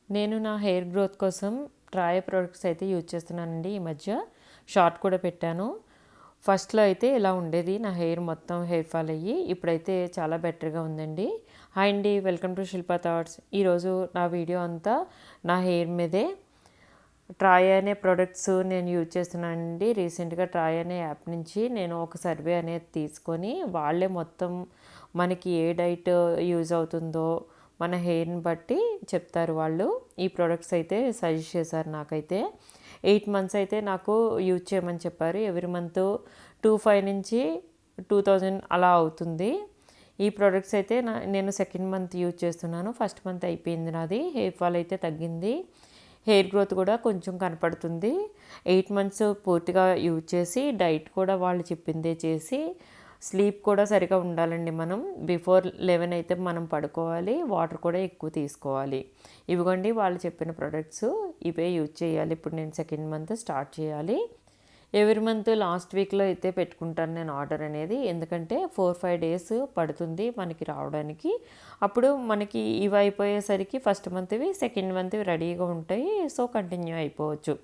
నేను నా hair growth కోసం ట్రాయా ప్రొడక్ట్స్ అయితే యూజ్ చేస్తున్నానండి. ఈ మధ్య షార్ట్ కూడా పెట్టాను. ఫస్ట్‌లో అయితే ఇలా ఉండేది. నా హెయిర్ మొత్తం హెయిర్ ఫాల్ అయ్యి ఇప్పుడైతే చాలా బెటర్‌గా ఉందండి. హాయ్ అండి, వెల్కమ్ టు శిల్పా థాట్స్. ఈరోజు నా వీడియో అంతా నా హెయిర్ మీదే. ట్రాయా అనే ప్రొడక్ట్స్ నేను యూజ్ చేస్తున్నానండి. రీసెంట్‌గా ట్రాయా అనే యాప్ నుంచి నేను ఒక సర్వే అనేది తీసుకొని వాళ్ళే మొత్తం మనకి ఏ డైట్ యూజ్ అవుతుందో మన హెయిర్ని బట్టి చెప్తారు వాళ్ళు. ఈ ప్రొడక్ట్స్ అయితే సజెస్ట్ చేశారు నాకైతే. 8 మంత్స్ అయితే నాకు యూజ్ చేయమని చెప్పారు. ఎవ్రీ మంత్ 2500 నుంచి 2000 అలా అవుతుంది. ఈ ప్రొడక్ట్స్ అయితే నేను సెకండ్ మంత్ యూజ్ చేస్తున్నాను. ఫస్ట్ మంత్ అయిపోయింది నాది. హెయిర్ ఫాల్ అయితే తగ్గింది. హెయిర్ గ్రోత్ కూడా కొంచెం కనపడుతుంది. 8 మంత్స్ పూర్తిగా యూజ్ చేసి డైట్ కూడా వాళ్ళు చెప్పిందే చేసి స్లీప్ కూడా సరిగా ఉండాలండి. మనం బిఫోర్ 11 అయితే మనం పడుకోవాలి. వాటర్ కూడా ఎక్కువ తీసుకోవాలి. ఇవిగోండి వాళ్ళు చెప్పిన ప్రొడక్ట్స్. ఇవే యూజ్ చేయాలి. ఇప్పుడు నేను సెకండ్ మంత్ స్టార్ట్ చేయాలి. ఎవ్రీ మంత్ లాస్ట్ వీక్లో అయితే పెట్టుకుంటాను నేను ఆర్డర్ అనేది. ఎందుకంటే 4-5 డేస్ పడుతుంది మనకి రావడానికి. అప్పుడు మనకి ఇవి అయిపోయేసరికి ఫస్ట్ మంత్వి సెకండ్ మంత్వి రెడీగా ఉంటాయి. సో కంటిన్యూ అయిపోవచ్చు.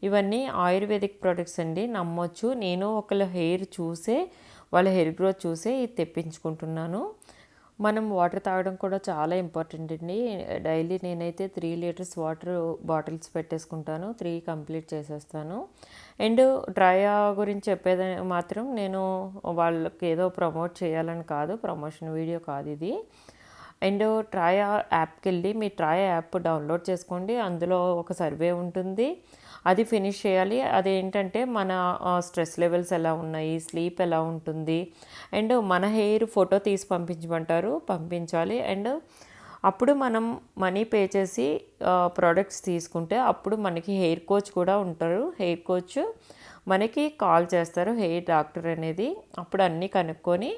ఇవన్నీ ఆయుర్వేదిక్ ప్రొడక్ట్స్ అండి, నమ్మొచ్చు. నేను ఒకళ్ళ హెయిర్ చూసే, వాళ్ళ హెయిర్ గ్రోత్ చూసే ఇది తెప్పించుకుంటున్నాను. మనం వాటర్ తాగడం కూడా చాలా ఇంపార్టెంట్ అండి. డైలీ నేనైతే 3 లీటర్స్ వాటర్ బాటిల్స్ పెట్టేసుకుంటాను. 3 కంప్లీట్ చేసేస్తాను. అండ్ ట్రయా గురించి చెప్పేది మాత్రం నేను వాళ్ళకి ఏదో ప్రమోట్ చేయాలని కాదు, ప్రమోషన్ వీడియో కాదు ఇది. అండ్ ట్రయా యాప్కి వెళ్ళి మీ ట్రయా యాప్ డౌన్లోడ్ చేసుకోండి. అందులో ఒక సర్వే ఉంటుంది, అది ఫినిష్ చేయాలి. అదేంటంటే మన స్ట్రెస్ లెవెల్స్ ఎలా ఉన్నాయి, స్లీప్ ఎలా ఉంటుంది, అండ్ మన హెయిర్ ఫోటో తీసి పంపించాలి. అండ్ అప్పుడు మనం మనీ పే చేసి ప్రోడక్ట్స్ తీసుకుంటే అప్పుడు మనకి హెయిర్ కోచ్ కూడా ఉంటారు. హెయిర్ కోచ్ మనకి కాల్ చేస్తారు, హెయిర్ డాక్టర్ అనేది. అప్పుడు అన్నీ కనుక్కొని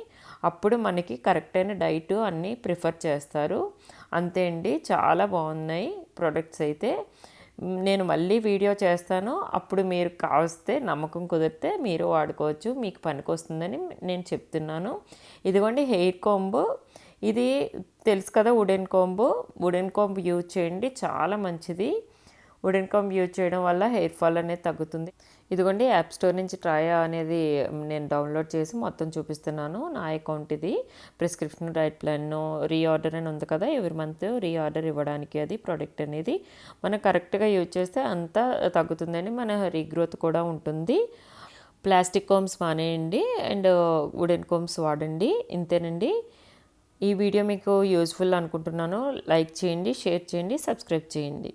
అప్పుడు మనకి కరెక్ట్ అయిన డైట్ అన్నీ ప్రిఫర్ చేస్తారు. అంతే అండి, చాలా బాగున్నాయి ప్రొడక్ట్స్ అయితే. నేను మళ్ళీ వీడియో చేస్తాను. అప్పుడు మీరు కావస్తే నమ్మకం కుదిరితే మీరు వాడుకోవచ్చు, మీకు పనికి వస్తుందని నేను చెప్తున్నాను. ఇదిగోండి హెయిర్ కోంబ్. ఇది తెలుసు కదా, వుడెన్ కోంబ్ యూజ్ చేయండి, చాలా మంచిది. వుడెన్ కోంబ్ యూజ్ చేయడం వల్ల హెయిర్ ఫాల్ అనేది తగ్గుతుంది. ఇదిగోండి యాప్ స్టోర్ నుంచి ట్రయా అనేది నేను డౌన్లోడ్ చేసి మొత్తం చూపిస్తున్నాను. నా అకౌంట్ ఇది. ప్రిస్క్రిప్షన్ డైట్ ప్లాన్ రీఆర్డర్ అని ఉంది కదా, ఎవ్రీ మంత్ రీఆర్డర్ ఇవ్వడానికి అది ప్రోడక్ట్ అనేది మనం కరెక్ట్గా యూజ్ చేస్తే అంతా తగ్గుతుందని, మన రీగ్రోత్ కూడా ఉంటుంది. ప్లాస్టిక్ కోమ్స్ మానేయండి అండ్ వుడెన్ కోమ్స్ వాడండి. ఇంతేనండి. ఈ వీడియో మీకు యూజ్ఫుల్ అనుకుంటున్నాను. లైక్ చేయండి, షేర్ చేయండి, సబ్స్క్రైబ్ చేయండి.